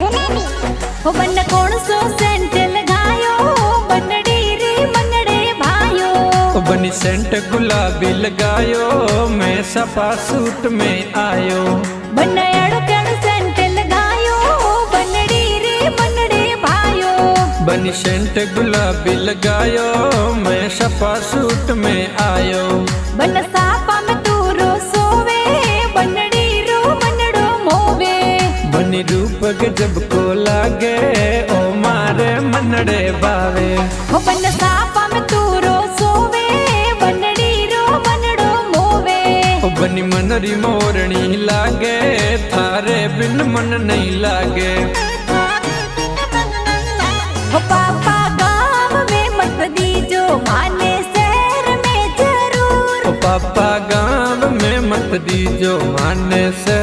हो बन कौन सो सेंट लगायो बनड़ी रे मनड़े भायो। बनी सेंट गुलाबी लगायो मैं सपा सूट में आयो। बन अड़ो कण सेंट लगायो बनड़ी रे मनड़े भायो। बनी सेंट गुलाबी लगायो मैं सपा सूट में आयो। बन सापा में तू रो सोवे बनड़ी रो मनड़ो मोवे। बनी रूप गजब को लागे ओ मारे मनड़े बावे। हो बन सापा में तू रो सोवे बनड़ी रो मनड़ो मोवे। ओ बनी मनरी मोरनी लागे थारे बिन मन नहीं लागे। हो पापा गाँव में मत दीजो माने शहर में जरूर। ओ पापा गाँव में मत दीजो माने से